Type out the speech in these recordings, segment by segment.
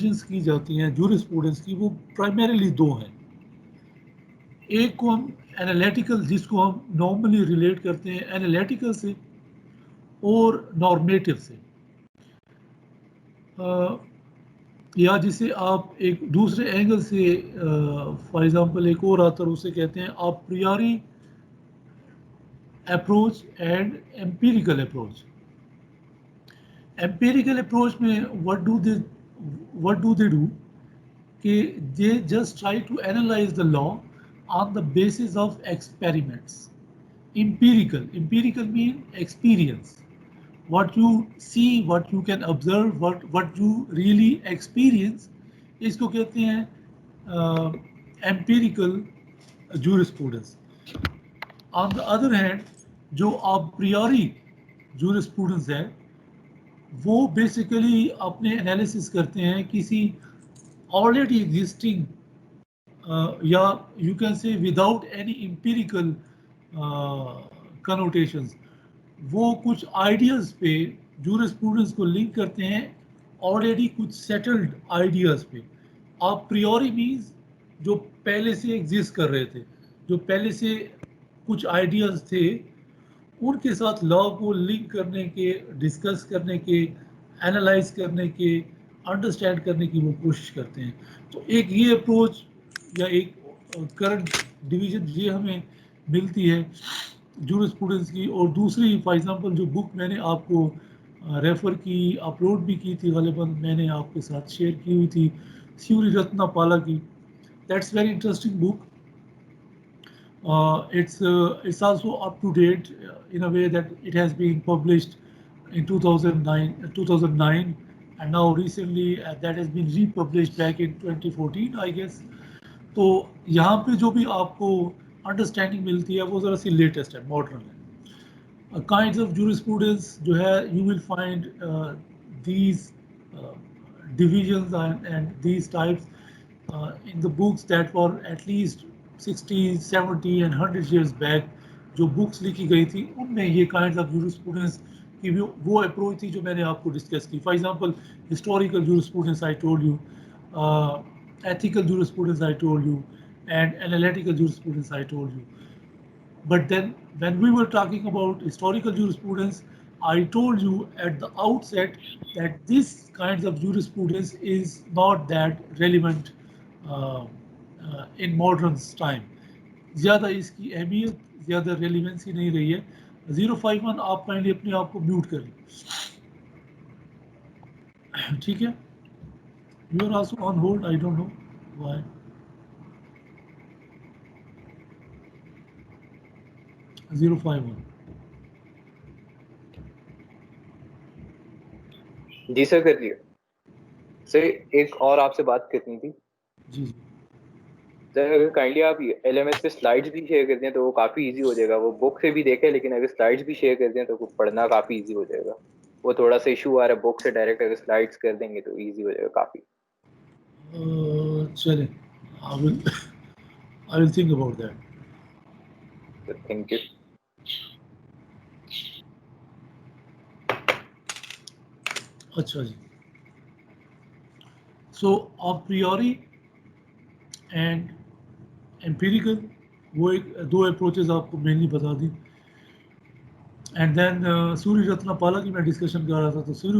Divisions کی جاتی ہیں جورسپروڈنس کی وہ پرائمریلی دو ہیں. ایک کو ہم انالیٹیکل جس کو ہم نارملی ریلیٹ کرتے ہیں انالیٹیکل سے اور نارمیٹو سے, یا جسے آپ ایک دوسرے اینگل سے فار ایگزامپل ایک اور آتا ہے اسے کہتے ہیں آپ پریاری اپروچ اینڈ ایمپیریکل اپروچ. ایمپیریکل اپروچ میں what do they do کہ they just try to analyze the law on the basis of experiments. Empirical mean experience. What you see, what you can observe, what you really experience, اس کو کہتے ہیں empirical jurisprudence. On the other hand, جو a priori jurisprudence ہے وہ basically اپنے analysis کرتے ہیں کسی already existing یا یو کین سے وداؤٹ اینی امپیریکل کنوٹیشنز, وہ کچھ آئیڈیاز پہ جورسپروڈنس کو لنک کرتے ہیں آلریڈی کچھ سیٹلڈ آئیڈیاز پہ. آپ پریوری مینز جو پہلے سے ایگزسٹ کر رہے تھے, جو پہلے سے کچھ آئیڈیاز تھے ان کے ساتھ لا کو لنک کرنے کے, ڈسکس کرنے کے, انالائز کرنے کے, انڈرسٹینڈ کرنے کی وہ کوشش کرتے ہیں. تو ایک یہ اپروچ یا ایک کرنٹ ڈویژن یہ ہمیں ملتی ہے جورسپروڈنس کی. اور دوسری فار ایگزامپل جو بک میں نے آپ کو ریفر کی, اپلوڈ بھی کی تھی, غالباً میں نے آپ کے ساتھ شیئر کی ہوئی تھی, سیوری رتنا پالا کی. That's very interesting book. It's also up to date in a way that it has been published in 2009 and now recently that has been republished back in 2014 I guess. تو یہاں پہ جو بھی آپ کو انڈرسٹینڈنگ ملتی ہے وہ ذرا سی لیٹسٹ ہے, ماڈرن ہے. کائنڈز آف جورسپروڈنس جو ہے you will find these divisions and these types in the books that were at least 60, 70 and 100 years back. جو بکس لکھی گئی تھی ان میں یہ کائنڈز آف جورسپروڈنس کی وہ اپروچ تھی جو میں نے آپ کو ڈسکس کی. For example historical jurisprudence I told you, ethical jurisprudence I told you, and analytical jurisprudence I told you. But then when we were talking about historical jurisprudence, I told you at the outset that this kinds of jurisprudence is not that relevant in modern time. زیادہ اس کی اہمیت, زیادہ relevancy نہیں رہی ہے. 051 آپ kindly اپنے آپ کو میوٹ کر لیں, ٹھیک ہے. You are also on hold. I don't know why. 051. جی سر کر دیے سر. ایک اور آپ سے بات کرنی تھی. جی سر اگر کائنڈلی آپ ایل ایم ایس پہ سلائڈس بھی شیئر کر دیں تو وہ کافی ایزی ہو جائے گا. وہ بک سے بھی دیکھیں لیکن اگر سلائڈس بھی شیئر کر دیں تو پڑھنا کافی ایزی ہو جائے گا. وہ تھوڑا سا ایشو آ رہا ہے بک سے ڈائریکٹ اگر سلائڈس کر دیں گے تو ایزی ہو جائے گا کافی. چلیں, I will think about that. Thank you. اچھا جی. سو a priori اینڈ ایمپیریکل وہ ایک دو اپروچز آپ کو مینلی بتا دی. اینڈ دین سوری رتنا پالا کی میں ڈسکشن کر رہا تھا. تو سوری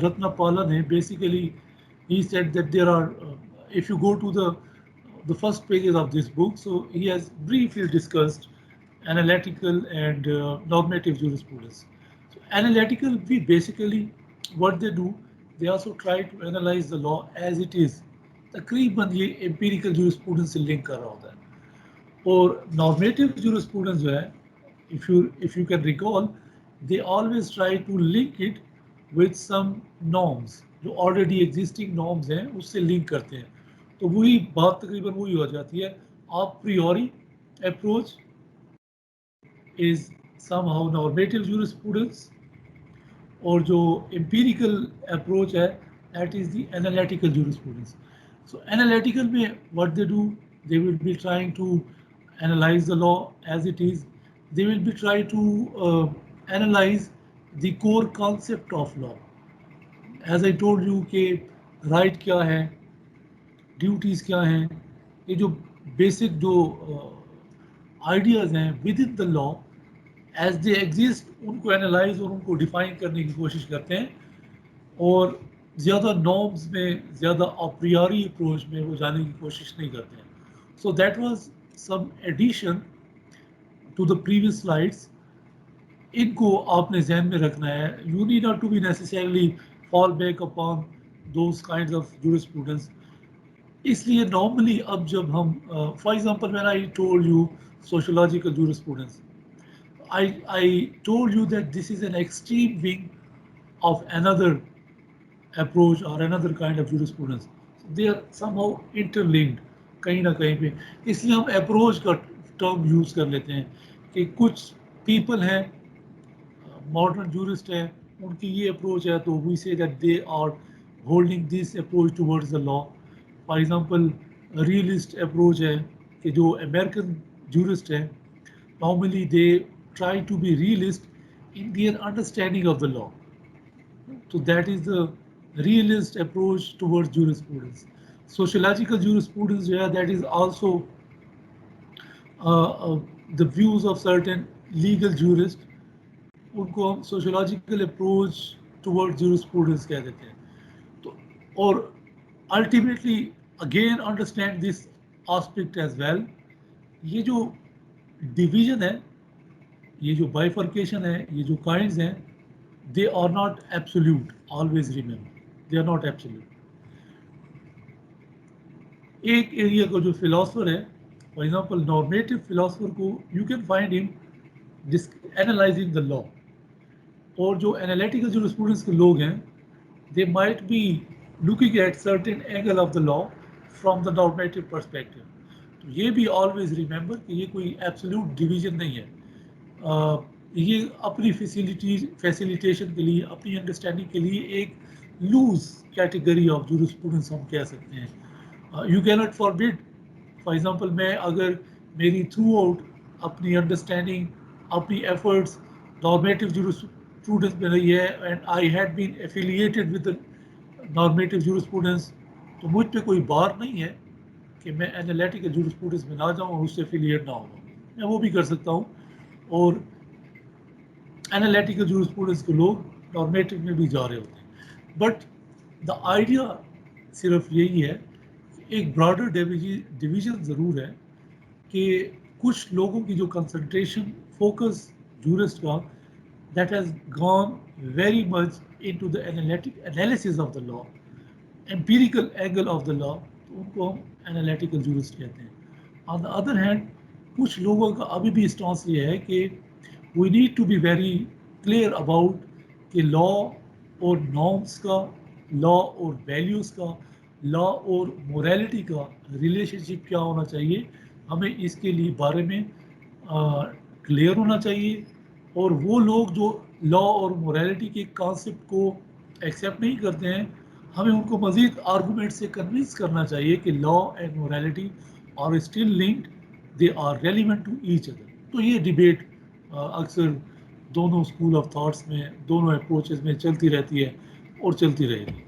رتنا پالا نے بیسیکلی ہی said that there are, if you go to the first pages of this book, so he has briefly discussed analytical and normative jurisprudence. So analytical, we basically what they do, they also try to analyze the law as it is. تقریباً یہ empirical jurisprudence سے link کر رہا ہوتا ہے. اور normative jurisprudence جو ہے, if you can recall, they always try to link it with some norms. جو already existing norms ہیں اس سے link کرتے ہیں. تو وہی بات تقریباً وہی ہو جاتی ہے. آپ priori approach is some how normative jurisprudence, اور جو امپیریکل اپروچ ہے that is the analytical jurisprudence. So analytical میں what they do, they will be trying to analyze the law as it is. They will be trying to analyze the core concept of law. As I told you کہ right کیا ہے, duties کیا ہیں, یہ جو basic جو ideas ہیں within the law as they exist, ان کو انالائز اور ان کو ڈیفائن کرنے کی کوشش کرتے ہیں, اور زیادہ نارمز میں, زیادہ اپریاری اپروچ میں وہ جانے کی کوشش نہیں کرتے ہیں. So that was some addition to the previous slides. ان کو آپ نے ذہن میں رکھنا ہے. You need not to be necessarily fall back upon those kinds of jurisprudence. اس لیے نارملی اب جب ہم for example when I told you sociological jurisprudence, I told you that this is an extreme wing of another approach or another kind of jurisprudence. They are somehow interlinked کہیں نہ کہیں پہ. اس لیے ہم اپروچ کا ٹرم یوز کر لیتے ہیں کہ کچھ پیپل ہیں, ماڈرن جورسٹ ہیں, ان کی یہ اپروچ ہے تو we say that they are holding this approach towards the law. For example realist approach ہے کہ جو امیریکن جورسٹ ہے, normally they try to be realist in their understanding of the law. So that is the realist approach towards jurisprudence. Sociological jurisprudence, yeah, that is also the views of certain legal jurists. ان کو ہم sociological approach toward jurisprudence کہہ دیتے ہیں. تو اور ultimately again understand this aspect as well. یہ جو division ہے, یہ جو بائیفرکیشن ہے, یہ جو کائنڈز ہیں, they are not absolute. Always remember they are not absolute. ایک ایریا کا جو فلاسفر ہے, فار ایگزامپل نارمیٹو فلاسفر کو یو کین فائنڈ ہم اینالائزنگ دا لا. اور جو انالیٹیکل جورسپروڈنس کے لوگ ہیں, they might be looking at certain angle of the law from the normative perspective. تو یہ بھی آلویز ریممبر کہ یہ کوئی ایبسولوٹ ڈویژن نہیں ہے. یہ اپنی فیسیلیٹیشن کے لیے, اپنی انڈرسٹینڈنگ کے لیے ایک لوز کیٹیگری آف جورسپروڈنس ہم کہہ سکتے ہیں. یو کی ناٹ فاربڈ, فار ایگزامپل میں اگر میری تھرو آؤٹ اپنی انڈرسٹینڈنگ, اپنی ایفرٹس نارمیٹو جورسپروڈنس میں رہی ہے, and I had been affiliated with normative jurisprudence, تو مجھ پہ کوئی بار نہیں ہے کہ میں انالیٹیکل جورسپروڈنس میں نہ جاؤں اور اس سے ایفیلیٹ نہ ہوں. میں وہ بھی کر سکتا ہوں, اور انالیٹیکل جورسپروڈنس کے لوگ نارمیٹو میں بھی جا رہے ہوتے ہیں. بٹ دا آئیڈیا صرف یہی ہے, ایک براڈر ڈویژن ضرور ہے کہ کچھ لوگوں کی جو کنسنٹریشن فوکس جورسٹ کا, that has gone very much into the analysis of the law, empirical angle of the law, تو ان کو ہم انالیٹیکل جورسٹ کہتے ہیں. آن دا ادر ہینڈ کچھ لوگوں کا ابھی بھی اسٹانس یہ ہے کہ we need to be very clear about کہ لا اور نارمس کا, لا اور ویلیوز کا, لا اور موریلٹی کا ریلیشن شپ کیا ہونا چاہیے. ہمیں اس کے لیے بارے میں کلیئر ہونا چاہیے. اور وہ لوگ جو لا اور موریلٹی کے کانسیپٹ کو ایکسیپٹ نہیں کرتے ہیں, ہمیں ان کو مزید آرگومنٹ سے کنونس کرنا چاہیے کہ law and morality are still linked, they are relevant to each other. تو یہ ڈبیٹ اکثر دونوں اسکول آف تھاٹس میں, دونوں اپروچز میں چلتی رہتی ہے اور چلتی رہے گی.